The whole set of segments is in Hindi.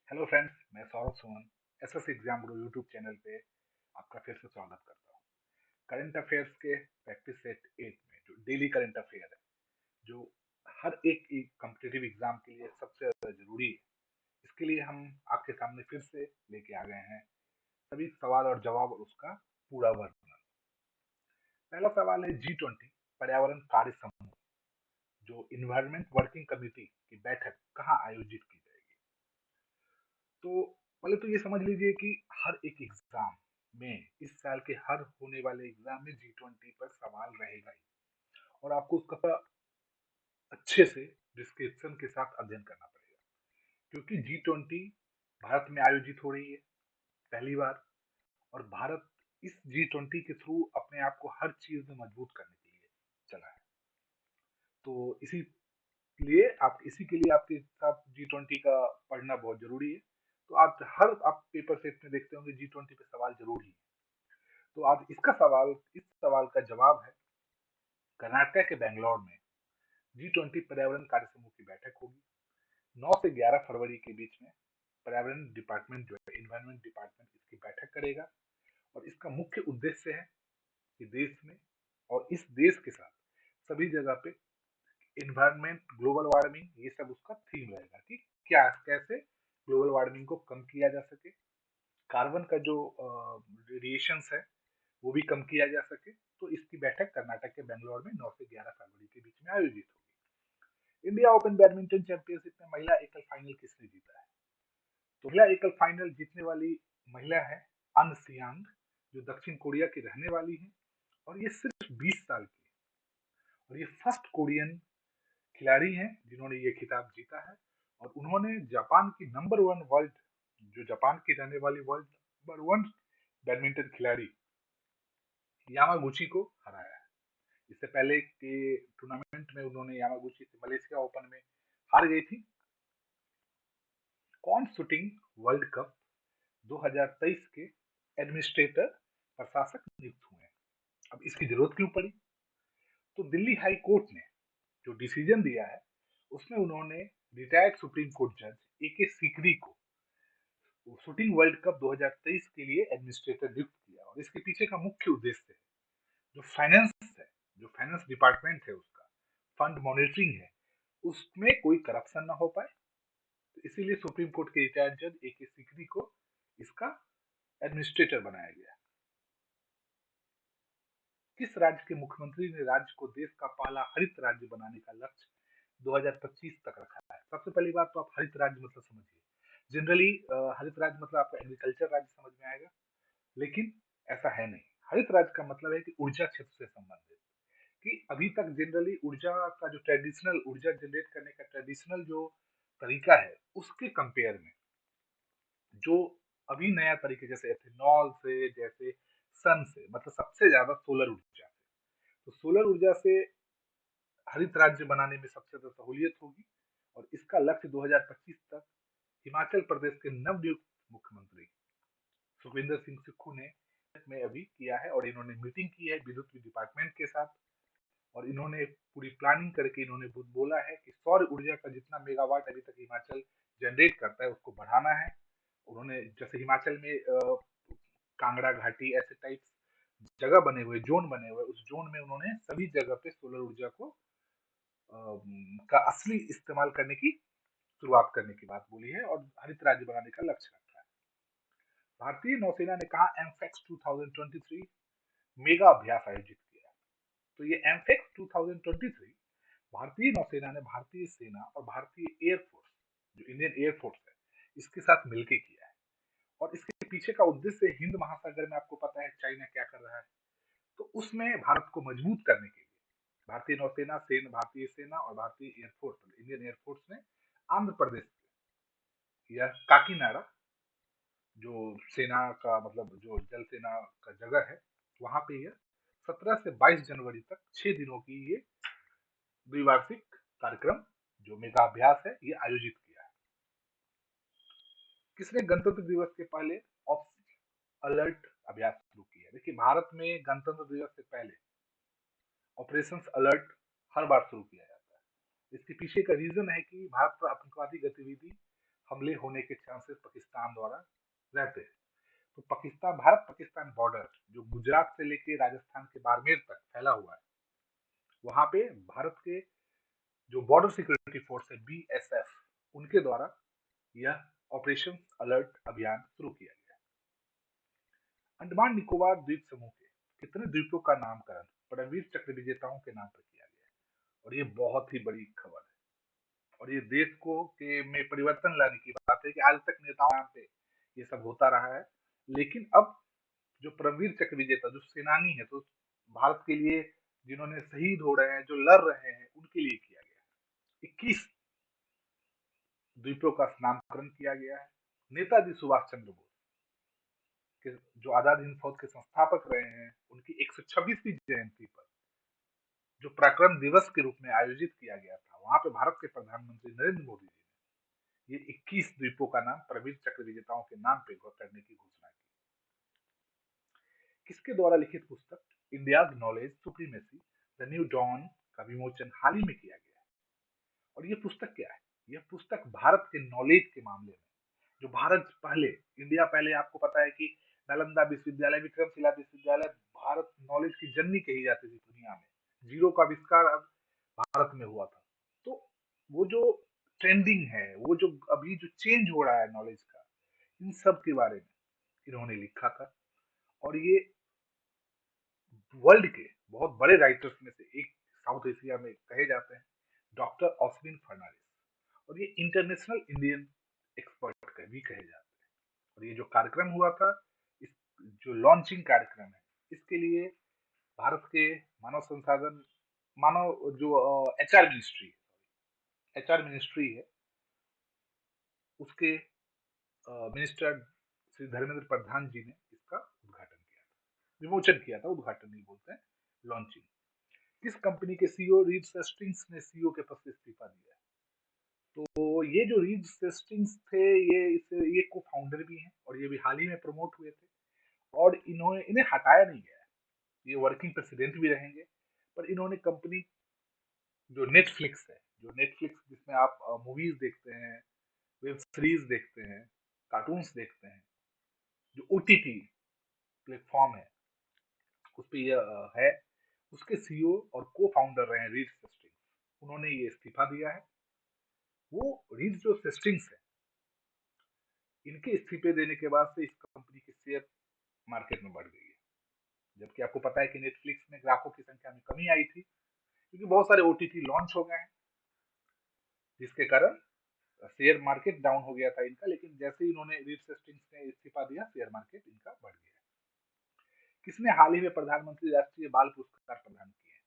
हेलो फ्रेंड्स, मैं सौरभ सुमन एसएस एग्जाम गुरु यूट्यूब चैनल पे आपका फिर से स्वागत करता हूँ। करंट अफेयर्स के प्रैक्टिस सेट 8 में जो डेली करंट अफेयर है, जो हर एक कॉम्पिटिटिव एग्जाम के लिए सबसे ज़्यादा जरूरी है, इसके लिए हम आपके सामने फिर से लेके आ गए हैं सभी सवाल और जवाब और उसका पूरा वर्णन। पहला सवाल है G20 पर्यावरण कार्य समूह, जो इन्वायरमेंट वर्किंग कमेटी की बैठक कहाँ आयोजित की जाएगी। तो पहले तो ये समझ लीजिए कि हर एक एग्जाम में, इस साल के हर होने वाले एग्जाम में G20 पर सवाल रहेगा ही, और आपको उसका अच्छे से डिस्क्रिप्शन के साथ अध्ययन करना पड़ेगा, क्योंकि G20 भारत में आयोजित हो रही है पहली बार, और भारत इस G20 के थ्रू अपने आप को हर चीज में मजबूत करने के लिए चला है। तो इसी के लिए आपके साथ G20 का पढ़ना बहुत जरूरी है। तो आप पेपर सेट में देखते होंगे G20 पे सवाल जरूर ही है। तो आज इस सवाल का जवाब है, कर्नाटक के बेंगलोर में G20 पर्यावरण कार्य समूह की बैठक होगी 9 से 11 फरवरी के बीच में। पर्यावरण डिपार्टमेंट जो है, इन्वायरमेंट डिपार्टमेंट इसकी बैठक करेगा, और इसका मुख्य उद्देश्य है कि देश में और इस देश के साथ सभी जगह पे इन्वायरमेंट, ग्लोबल वार्मिंग, ये सब उसका थीम रहेगा कि क्या कैसे ग्लोबल वार्मिंग को कम किया जा सके, कार्बन का जो रेडिएशंस है वो भी कम किया जा सके। तो इसकी बैठक कर्नाटक के बेंगलोर में 9 से 11 फरवरी के बीच में आयोजित होगी। इंडिया ओपन बैडमिंटन चैंपियनशिप में महिला एकल फाइनल किसने जीता है। तो महिला एकल फाइनल जीतने वाली महिला है अन सियांग, जो दक्षिण कोरिया की रहने वाली है, और ये सिर्फ 20 साल की है, और ये फर्स्ट कोरियन खिलाड़ी हैं जिन्होंने ये खिताब जीता है। और उन्होंने जापान की नंबर वन वर्ल्ड, जो जापान की रहने वाली वर्ल्ड नंबर वन बैडमिंटन खिलाड़ी यामागुची को हराया है। इससे पहले के टूर्नामेंट में उन्होंने यामागुची से मलेशिया ओपन में हार गई थी। कौन शूटिंग वर्ल्ड कप 2023 के एडमिनिस्ट्रेटर प्रशासक नियुक्त हुए हैं। अब इसकी जरूरत क्यों पड़ी। तो दिल्ली हाई कोर्ट ने जो डिसीजन दिया है, उसमें उन्होंने रिटायर्ड सुप्रीम कोर्ट जज ए के सीकरी को शूटिंग वर्ल्ड कप 2023 के लिए एडमिनिस्ट्रेटर नियुक्त किया, और इसके पीछे का मुख्य उद्देश्य है जो फाइनेंस है, जो फाइनेंस डिपार्टमेंट है उसका फंड मॉनिटरिंग है, उसमें कोई करप्शन ना हो पाए। तो इसीलिए सुप्रीम कोर्ट के रिटायर्ड जज ए के सीकरी को इसका एडमिनिस्ट्रेटर बनाया गया। किस राज्य के मुख्यमंत्री ने राज्य को देश का पहला हरित राज्य बनाने का लक्ष्य 2025 तक रखा है। सबसे पहली बात तो आप हरित राज्य मतलब समझिए। जनरली हरित राज्य मतलब आपका एग्रीकल्चर राज्य समझ में आएगा, लेकिन ऐसा है नहीं। हरित राज्य का मतलब है कि ऊर्जा क्षेत्र से संबंधित, कि अभी तक जनरली ऊर्जा का जो ट्रेडिशनल ऊर्जा जनरेट करने का ट्रेडिशनल जो तरीका है, उसके कंपेयर में जो अभी नया तरीके, जैसे एथेनॉल से, जैसे सन से, मतलब सबसे ज्यादा सोलर ऊर्जा से, तो सोलर ऊर्जा से हरित राज्य बनाने में सबसे ज्यादा सहूलियत होगी। और इसका लक्ष्य 2025 तक हिमाचल प्रदेश के नवनियुक्त मुख्यमंत्री सुखविंदर सिंह सुक्खू ने में अभी किया है, और इन्होंने मीटिंग की है विद्युत डिपार्टमेंट के साथ, और इन्होंने पूरी प्लानिंग करके इन्होंने बोला है कि सौर ऊर्जा का जितना मेगावाट अभी तक हिमाचल जनरेट करता है उसको बढ़ाना है। उन्होंने जैसे हिमाचल में कांगड़ा घाटी ऐसे टाइप जगह बने हुए, जोन बने हुए, उस जोन में उन्होंने सभी जगह पे सोलर ऊर्जा को का असली इस्तेमाल करने की शुरुआत करने की बात बोली है, और हरित राज्य बनाने का लक्ष्य रखा है। भारतीय नौसेना ने कहा एमफेक्स 2023 मेगा अभ्यास आयोजित किया। तो ये एमफेक्स 2023 भारतीय नौसेना ने भारतीय सेना और भारतीय एयरफोर्स, जो इंडियन एयरफोर्स है, इसके साथ मिलकर किया है। और इसके पीछे का उद्देश्य हिंद महासागर में, आपको पता है चाइना क्या कर रहा है, तो उसमें भारत को मजबूत करने के लिए भारतीय नौसेना, भारतीय सेना और भारतीय एयरफोर्स, इंडियन एयरफोर्स ने आंध्र प्रदेश या काकीनाडा, जो सेना का मतलब जो जल सेना का जगह है, वहां पे ये 17 से 22 जनवरी तक 6 दिनों की ये द्विवार्षिक कार्यक्रम, जो मेगा अभ्यास है, ये आयोजित किया है। किसने गणतंत्र दिवस के पहले अलर्ट अभ्यास शुरू किया। देखिए, भारत में गणतंत्र दिवस से पहले ऑपरेशन अलर्ट हर बार शुरू किया जाता है। इसके पीछे का रीजन है कि भारत पर आतंकवादी गतिविधि हमले होने के चांसेस पाकिस्तान द्वारा रहते हैं। तो पाकिस्तान, भारत पाकिस्तान बॉर्डर जो गुजरात से लेके राजस्थान के बाड़मेर तक फैला हुआ है, वहां पे भारत के जो बॉर्डर सिक्योरिटी फोर्स है बीएसएफ, उनके द्वारा यह ऑपरेशन अलर्ट अभियान शुरू किया गया। अंडमान निकोबार द्वीप समूह के कितने द्वीपों का नामकरण परमवीर चक्र विजेताओं के नाम पर किया गया है? और ये बहुत ही बड़ी खबर है, और ये देश को के में परिवर्तन लाने की बात है कि आज तक नेताओं के नाम पे ये सब होता रहा है, लेकिन अब जो परमवीर चक्र विजेता जो सेनानी है, तो भारत के लिए जिन्होंने शहीद हो रहे हैं, जो लड़ रहे हैं, उनके लिए किया गया है। 21 द्वीपों का नामकरण किया गया है। नेताजी सुभाष चंद्र बोस के जो आजाद हिंद फौज के संस्थापक रहे हैं, उनकी 126वीं जयंती पर जो पराक्रम दिवस के रूप में आयोजित किया गया था, वहां पे भारत के प्रधानमंत्री नरेंद्र मोदी जी ने ये 21 द्वीपों का नाम परमवीर चक्र विजेताओं के नाम पे करने की घोषणा की। किसके द्वारा लिखित पुस्तक India's knowledge supremacy the new dawn का विमोचन हाल ही में किया गया है? और ये पुस्तक क्या है? यह पुस्तक भारत के नॉलेज के मामले में, जो भारत पहले, इंडिया पहले, आपको पता है कि नालंदा विश्वविद्यालय, विक्रमशिला विश्वविद्यालय भारत नॉलेज की जननी कही जाती थी दुनिया में। जीरो का आविष्कार अब भारत में हुआ था। तो वो जो ट्रेंडिंग है, वो जो अभी जो चेंज हो रहा है नॉलेज का, इन सब के बारे में इन्होंने लिखा था। और ये वर्ल्ड के बहुत बड़े राइटर्स में से एक साउथ एशिया में कहे जाते हैं, डॉक्टर ऑस्विन फर्नांडिस। और ये इंटरनेशनल इंडियन एक्सपर्ट भी कहे जाते हैं। और ये जो कार्यक्रम हुआ था, इस जो लॉन्चिंग कार्यक्रम है, इसके लिए भारत के मानव संसाधन, मानव जो एचआर मिनिस्ट्री है, उसके मिनिस्टर श्री धर्मेंद्र प्रधान जी ने इसका उद्घाटन किया था, विमोचन किया था, उद्घाटन नहीं बोलते हैं, लॉन्चिंग। किस कंपनी के सीईओ रीड सेस्टिंग्स ने सीईओ के पद से इस्तीफा दिया है? तो ये जो रीड सेस्टिंग्स थे, ये को फाउंडर भी हैं, और ये भी हाल ही में प्रमोट हुए थे, और इन्हें हटाया नहीं गया है। ये वर्किंग प्रेसिडेंट भी रहेंगे। पर इन्होंने कंपनी जो नेटफ्लिक्स है, जो नेटफ्लिक्स जिसमें आप मूवीज देखते हैं, वेब सीरीज देखते हैं, कार्टून्स देखते हैं, जो ओटीटी प्लेटफॉर्म है, उस पर यह है, उसके सीईओ और को फाउंडर रहे हैं रीड सेस्टिंग्स। उन्होंने ये इस्तीफा दिया है। वो रीड जो सेस्टिंग्स है, इनके इस्तीफे देने के बाद से इस कंपनी की शेयर मार्केट में बढ़ गई है। जबकि आपको पता है कि नेटफ्लिक्स में ग्राहकों की संख्या में कमी आई थी, क्योंकि बहुत सारे ओटीटी लॉन्च हो गए हैं, जिसके कारण शेयर मार्केट डाउन हो गया था इनका। लेकिन जैसे ही इन्होंने रीड सेस्टिंग्स ने इस्तीफा दिया, शेयर मार्केट इनका बढ़ गया। किसने हाल ही में प्रधानमंत्री राष्ट्रीय बाल पुरस्कार प्रदान किए?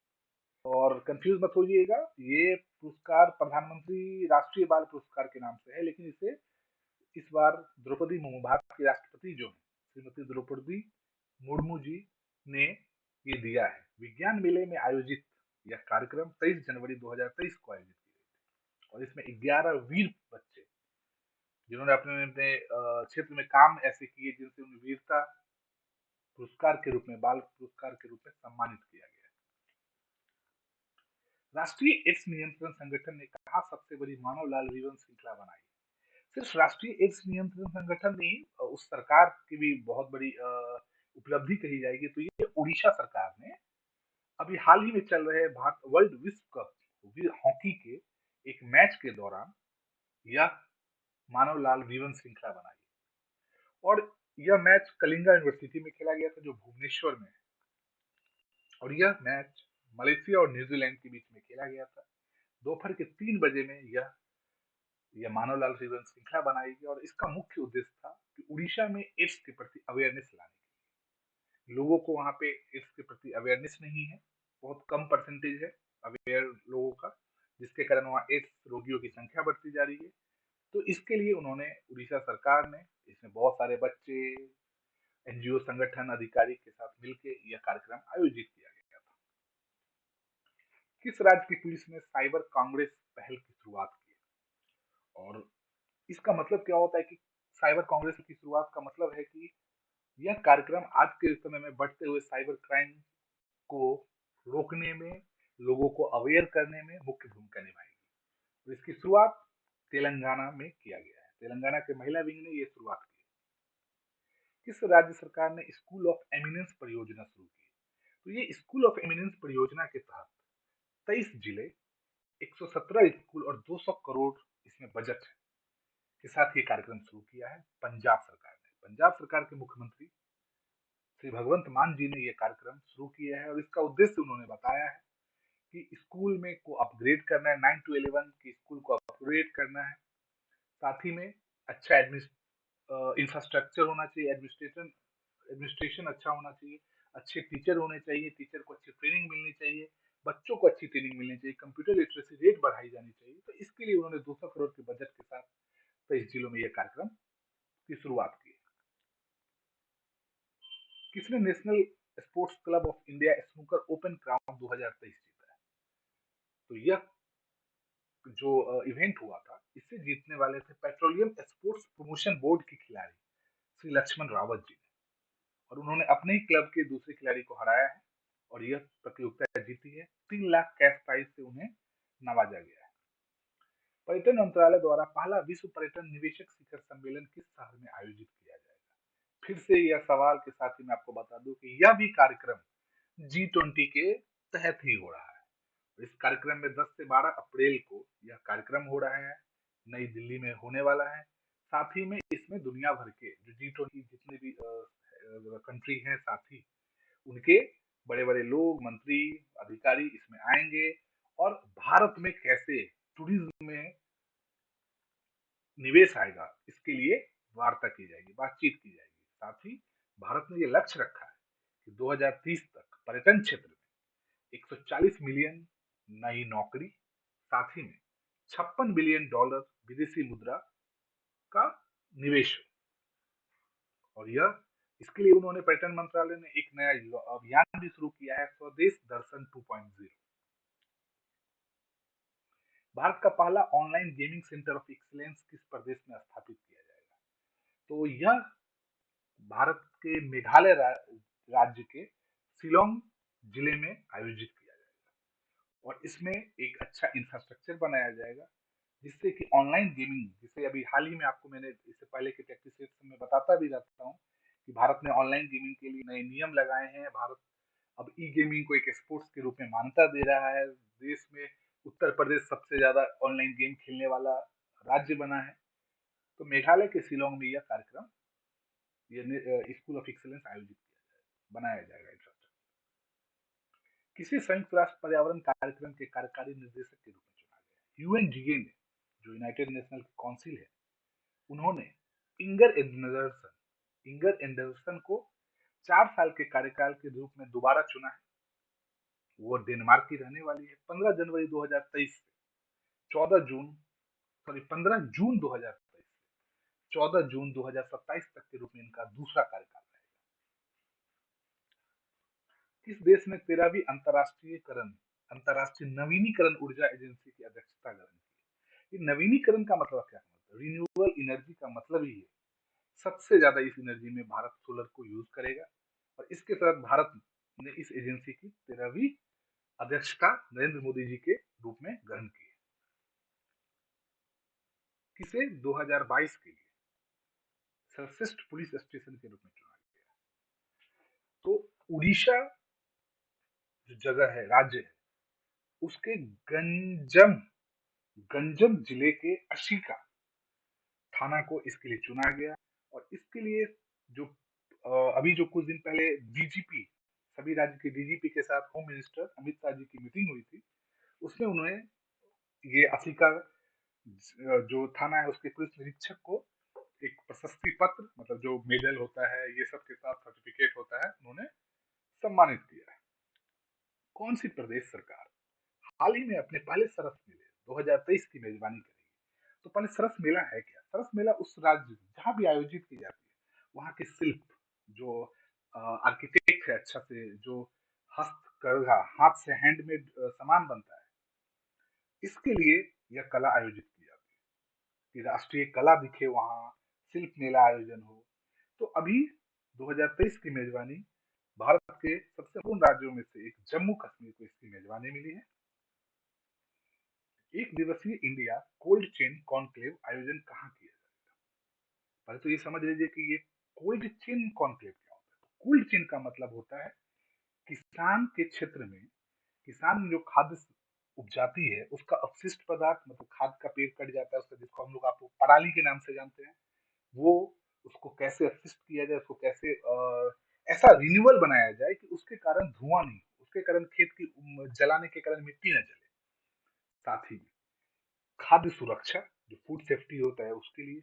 और कंफ्यूज मत होइएगा, ये पुरस्कार प्रधानमंत्री राष्ट्रीय बाल पुरस्कार के नाम से है, लेकिन इसे इस बार द्रौपदी मुर्मू, भारत की राष्ट्रपति जो है, श्रीमती द्रौपदी मुर्मू जी ने ये दिया है। विज्ञान मेले में आयोजित यह कार्यक्रम 23 जनवरी 2023 को आयोजित किया गया, और इसमें 11 वीर बच्चे, जिन्होंने अपने अपने क्षेत्र में काम ऐसे किए, जिनसे उन्हें वीरता पुरस्कार के रूप में, बाल पुरस्कार के रूप में सम्मानित किया गया। राष्ट्रीय एड्स नियंत्रण संगठन ने कहा सबसे बड़ी मानव लाल वीवन श्रृंखला बनाई। सिर्फ राष्ट्रीय एड्स नियंत्रण संगठन नहीं, उस सरकार की भी बहुत बड़ी उपलब्धि कही जाएगी। तो ये उड़ीसा सरकार ने अभी हाल ही में चल रहे भारत वर्ल्ड विश्व कप हॉकी के एक मैच के दौरान यह मानव लाल वीवन श्रृंखला बनाई। और यह मैच कलिंगा यूनिवर्सिटी में खेला गया था, जो भुवनेश्वर में है। और यह मैच मलेशिया और न्यूजीलैंड के बीच में खेला गया था। दोपहर के 3 बजे में यह मानवलाल वीवन श्रृंखला बनाई गई, और इसका मुख्य उद्देश्य था कि उड़ीसा में एड्स के प्रति अवेयरनेस लाने की। लोगों को वहां पे एड्स के प्रति अवेयरनेस नहीं है, बहुत कम परसेंटेज है अवेयर लोगों का, जिसके कारण वहाँ एड्स रोगियों की संख्या बढ़ती जा रही है। तो इसके लिए उन्होंने, उड़ीसा सरकार ने, इसमें बहुत सारे बच्चे, एनजीओ संगठन, अधिकारी के साथ मिलकर यह कार्यक्रम आयोजित किया गया था। किस राज्य की पुलिस ने साइबर कांग्रेस पहल की शुरुआत की? और इसका मतलब क्या होता है कि साइबर कांग्रेस की शुरुआत का मतलब है कि यह कार्यक्रम आज के समय में बढ़ते हुए साइबर क्राइम को रोकने में, लोगों को अवेयर करने में मुख्य भूमिका निभाएगी। तो इसकी शुरुआत तेलंगाना में किया गया है। तेलंगाना के महिला विंग ने ये शुरुआत की। किस राज्य सरकार ने स्कूल ऑफ एमिनेंस परियोजना शुरू की? तो ये स्कूल ऑफ एमिनेंस परियोजना के तहत 23 जिले, 117 स्कूल और 200 करोड़ इसमें बजट है के साथ ये कार्यक्रम शुरू किया है पंजाब सरकार ने। पंजाब सरकार के मुख्यमंत्री श्री भगवंत मान जी ने ये कार्यक्रम शुरू किया है और इसका उद्देश्य उन्होंने बताया है कि स्कूल में को अपग्रेड करना है, 9 to 11 की स्कूल को अपग्रेड करना है। साथ ही में अच्छा इंफ्रास्ट्रक्चर होना चाहिए, एडमिनिस्ट्रेशन अच्छा होना चाहिए, अच्छे टीचर होने चाहिए, टीचर को अच्छी ट्रेनिंग मिलनी चाहिए, बच्चों को अच्छी ट्रेनिंग मिलनी चाहिए, कंप्यूटर लिटरेसी रेट बढ़ाई जानी चाहिए। तो इसके लिए उन्होंने 200 करोड़ के बजट के साथ 23 जिलों में यह कार्यक्रम की शुरुआत की। किसने national sports club of India snooker open crown 2023 जीता है? तो यह जो इवेंट हुआ था इससे जीतने वाले थे पेट्रोलियम स्पोर्ट्स प्रमोशन बोर्ड के खिलाड़ी श्री लक्ष्मण रावत जी, और उन्होंने अपने ही क्लब के दूसरे खिलाड़ी को हराया है और यह प्रतियोगिता जीती है। 3 लाख कैश प्राइज से उन्हें नवाजा गया है। पर्यटन मंत्रालय द्वारा पहला विश्व पर्यटन निवेशक शिखर सम्मेलन किस शहर में आयोजित किया जाएगा? फिर से यह सवाल के साथ ही मैं आपको बता दूं कि यह भी कार्यक्रम G20 के तहत ही हो रहा है। इस कार्यक्रम में 10 से 12 अप्रैल को यह कार्यक्रम हो रहा है, नई दिल्ली में होने वाला है। साथ ही में इसमें दुनिया भर के जो G20 जितने भी कंट्री हैं साथी, उनके बड़े-बड़े लोग, मंत्री, अधिकारी इसमें आएंगे और भारत में कैसे टूरिज्म में निवेश आएगा इसके लिए वार्ता की जाएगी, बातचीत की जाएगी। साथ ही भारत ने ये लक्ष्य रखा है कि 2030 तक पर्यटन क्षेत्र में 140 मिलियन नई नौकरी, साथ ही में $56 बिलियन विदेशी मुद्रा का निवेश हो। और यह इसके लिए उन्होंने पर्यटन मंत्रालय ने एक नया अभियान भी शुरू किया है, स्वदेश दर्शन 2.0। भारत का पहला online gaming centre of excellence किस प्रदेश में स्थापित किया जाएगा? तो यह भारत के मेघालय राज्य के शिलोंग जिले में आयोजित किया जाएगा और इसमें एक अच्छा इंफ्रास्ट्रक्चर बनाया जाएगा जिससे कि ऑनलाइन गेमिंग, जिसे अभी हाल ही में आपको मैंने इससे पहले के प्रैक्टिस सेशन में बताता भी रहता हूँ कि भारत ने ऑनलाइन गेमिंग के लिए नए नियम लगाए हैं। भारत अब ई गेमिंग को एक स्पोर्ट्स के रूप में मान्यता दे रहा है। देश में उत्तर प्रदेश सबसे ज्यादा ऑनलाइन गेम खेलने वाला राज्य बना है। तो मेघालय के शिलोंग में यह कार्यक्रम, ये स्कूल ऑफ एक्सीलेंस आयोजित किया जाएगा, बनाया जाएगा इंफ्रास्ट्रक्चर। किसी संयुक्त राष्ट्र पर्यावरण कार्यक्रम के कार्यकारी निर्देशक के रूप में चुना गया? यूएनजीए ने, जो यूनाइटेड नेशनल काउंसिल है, उन्होंने इंगर एंडरसन को 4 साल के कार्यकाल के रूप में दोबारा चुना है। वो डेनमार्क की रहने वाली है। 15 जनवरी 2023 से 14 जून सॉरी 15 जून 2023 से 14 जून 2027 तक के रूप में इनका दूसरा कार्यकाल रहेगा। किस देश ने 13वीं अंतरराष्ट्रीय नवीनीकरण ऊर्जा एजेंसी की अध्यक्षता ग्रहण की? ये नवीनीकरण का मतलब क्या है? रिन्यूएबल एनर्जी का मतलब ही है सबसे ज्यादा इस एनर्जी में भारत सोलर को यूज करेगा और इसके तहत भारत ने इस एजेंसी की 13वीं अध्यक्षता नरेंद्र मोदी जी के रूप में ग्रहण की है। किसे 2022 के लिए सर्वश्रेष्ठ पुलिस स्टेशन के रूप में चुना गया? तो उड़ीसा जो जगह है, राज्य है, उसके गंजम गंजम जिले के अशिका थाना को इसके लिए चुना गया। और इसके लिए जो अभी जो कुछ दिन पहले डीजीपी, सभी राज्य के डीजीपी के साथ होम मिनिस्टर अमित शाह जी की मीटिंग हुई थी, उसमें उन्होंने ये अफ्रीका जो थाना है उसके पुलिस निरीक्षक को एक प्रशस्ति पत्र, मतलब जो मेडल होता है ये सब के साथ सर्टिफिकेट होता है, उन्होंने सम्मानित किया है। कौन सी प्रदेश सरकार हाल ही में अपने पहले सरस मेले 2023 की मेजबानी करेगी? तो पहले सरस मेला है क्या? सरस मेला उस राज्य जहां भी आयोजित की जाती है वहां के शिल्प, जो आर्किटेक्ट है, अच्छा से जो हस्तकरघा, हाथ से हैंडमेड सामान बनता है, इसके लिए यह कला आयोजित की जाती है कि राष्ट्रीय कला दिखे वहाँ, शिल्प मेला आयोजन हो। तो अभी 2023 की मेजबानी भारत के सबसे पूर्ण राज्यों में से एक जम्मू कश्मीर को इसकी मेजबानी मिली है। एक दिवसीय इंडिया कोल्ड चेन कॉन्क्लेव आयोजन कहाँ किया जाएगा? पहले तो ये समझ लीजिए कि ये कोल्ड चेन कॉन्क्लेव क्या होता है। कोल्ड चेन का मतलब होता है किसान के क्षेत्र में, किसान जो खाद्य उपजाती है उसका अपशिष्ट पदार्थ, मतलब खाद का पेड़ कट जाता है उसका, जिसको हम लोग आप लोग पराली के नाम से जानते हैं, वो उसको कैसे अपशिष्ट किया जाए, उसको कैसे ऐसा रिन्यूअल बनाया जाए कि उसके कारण धुआं नहीं, उसके कारण खेत की जलाने के कारण मिट्टी न जले। साथ ही में खाद्य सुरक्षा, जो फूड सेफ्टी होता है उसके लिए,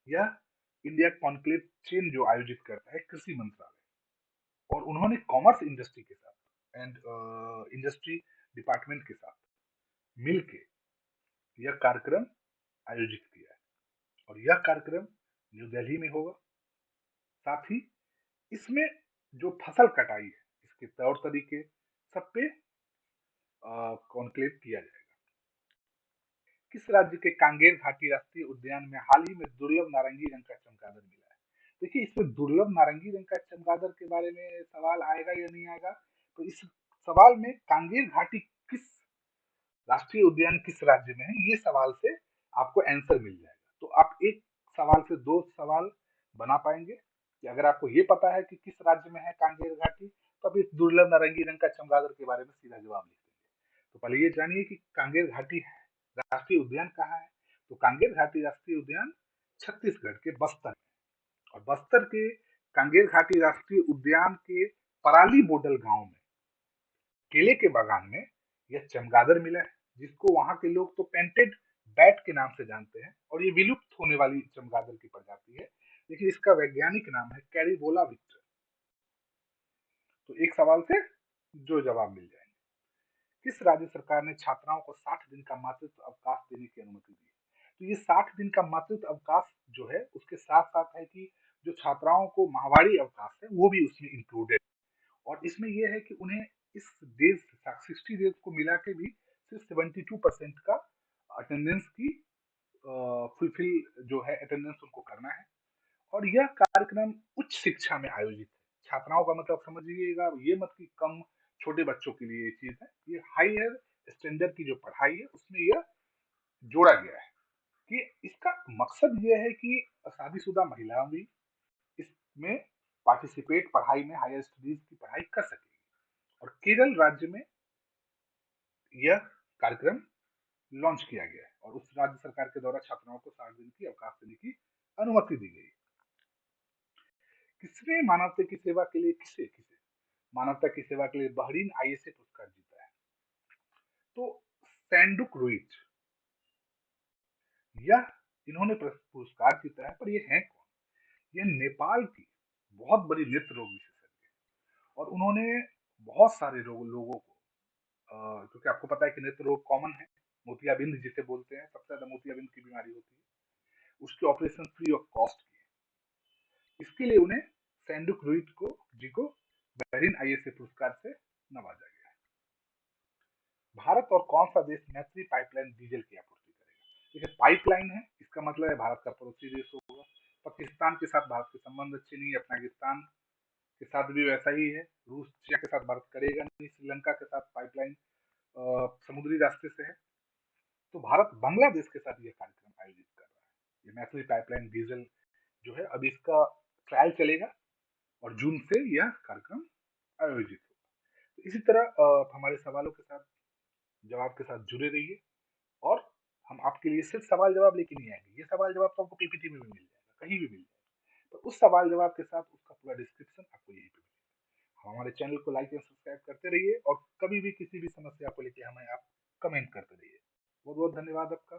यह इंडिया कॉन्क्लेव चेन जो आयोजित करता है कृषि मंत्रालय, और उन्होंने कॉमर्स इंडस्ट्री के साथ एंड इंडस्ट्री डिपार्टमेंट के साथ मिलके यह कार्यक्रम आयोजित किया है, और यह कार्यक्रम न्यू दिल्ली में होगा। साथ ही इसमें जो फसल कटाई है, इसके तौर तरीके सब पे कॉन्क्लेव किया जाएगा। किस राज्य के कांगेर घाटी राष्ट्रीय उद्यान में हाल ही में दुर्लभ नारंगी रंग का चमगादड़ मिला है? देखिए, इसमें दुर्लभ नारंगी रंग का चमगादड़ के बारे में सवाल आएगा या नहीं आएगा, तो इस सवाल में कांगेर घाटी किस राष्ट्रीय उद्यान किस राज्य में है, ये सवाल से आपको आंसर मिल जाएगा। तो आप एक सवाल से दो सवाल बना पाएंगे कि अगर आपको ये पता है कि किस राज्य में है कांगेर घाटी, तो आप इस दुर्लभ नारंगी रंग का चमगादड़ के बारे में सीधा जवाब लिख देंगे। तो पहले ये जानिए कि कांगेर घाटी राष्ट्रीय उद्यान कहाँ है। तो कांगेर घाटी राष्ट्रीय उद्यान छत्तीसगढ़ के बस्तर में, और बस्तर के कांगेर घाटी राष्ट्रीय उद्यान के पराली बोडल गांव में केले के बागान में यह चमगादड़ मिला है, जिसको वहां के लोग तो पेंटेड बैट के नाम से जानते हैं, और ये विलुप्त होने वाली चमगादड़ की प्रजाति है, लेकिन इसका वैज्ञानिक नाम है कैरिबोला विक्टर। तो एक सवाल से जो जवाब मिल जाएंगे। किस राज्य सरकार ने छात्राओं को 60 दिन का मातृत्व अवकाश देने की अनुमति दी? तो ये 60 दिन का मातृत्व अवकाश जो है उसके साथ साथ है कि जो छात्राओं को माहवारी अवकाश है वो भी उसमें इंक्लूडेड, और इसमें यह है कि उन्हें इस डेज 60 डेज को मिला के भी सिर्फ 72% का अटेंडेंस की फुलफिल जो है अटेंडेंस उनको करना है, और यह कार्यक्रम उच्च शिक्षा में आयोजित है। छात्राओं का मतलब समझिएगा ये मत कि कम छोटे बच्चों के लिए ये चीज है, ये हायर स्टैंडर्ड की जो पढ़ाई है उसमें यह जोड़ा गया है कि इसका मकसद ये है कि शादीशुदा महिलाएं भी इसमें पार्टिसिपेट, पढ़ाई में हायर स्टडीज की पढ़ाई कर सकेगी। और केरल राज्य में यह कार्यक्रम लॉन्च किया गया है, और उस राज्य सरकार के द्वारा छात्राओं को 60 दिन की अवकाश देने की अनुमति दी गई। किसने मानवता की सेवा के लिए किसे किसे मानवता की सेवा के लिए बहरीन आईएसए पुरस्कार जीता है? तो सैंडुक रुइच, यह इन्होंने पुरस्कार जीता है, पर ये है कौन? ये नेपाल की बहुत बड़ी नेत्र रोग विशेषज्ञ, और उन्होंने बहुत सारे लोगों को क्योंकि आपको पता है कि नेत्र रोग कॉमन है, मोतियाबिंद जिसे बोलते हैं, सबसे ज्यादा मोतियाबिंद की बीमारी होती है, उसके ऑपरेशन फ्री ऑफ कॉस्ट किए। इसके लिए उन्हें सैंडुक रुइच को जी को बहरीन आईएसए पुरस्कार से नवाजा गया। भारत और कौन सा देश मैत्री पाइपलाइन डीजल की आपूर्ति करेगा? देखिए, पाइपलाइन है, इसका मतलब है भारत का पड़ोसी देश होगा। पाकिस्तान के साथ भारत के संबंध अच्छे नहीं है, अफगानिस्तान के साथ भी वैसा ही है, रूसिया के साथ भारत करेगा नहीं, श्रीलंका के साथ पाइपलाइन समुद्री रास्ते से है। तो भारत बांग्लादेश के साथ यह कार्यक्रम आयोजित कर रहा है, ये मैत्री पाइपलाइन डीजल जो है, अभी इसका ट्रायल चलेगा और जून से यह कार्यक्रम आयोजित होगा। तो इसी तरह हमारे सवालों के साथ जवाब के साथ जुड़े रहिए, और हम आपके लिए सिर्फ सवाल जवाब लेके नहीं आएंगे, ये सवाल जवाब तो आपको पीपीटी में भी मिल जाएगा, कहीं भी मिल जाएगा, तो उस सवाल जवाब के साथ उसका पूरा डिस्क्रिप्शन आपको यहीं पे मिलेगा। हमारे चैनल को लाइक एंड सब्सक्राइब करते रहिए, और कभी भी किसी भी समस्या को लेके हमें आप कमेंट करते रहिए। बहुत बहुत धन्यवाद आपका।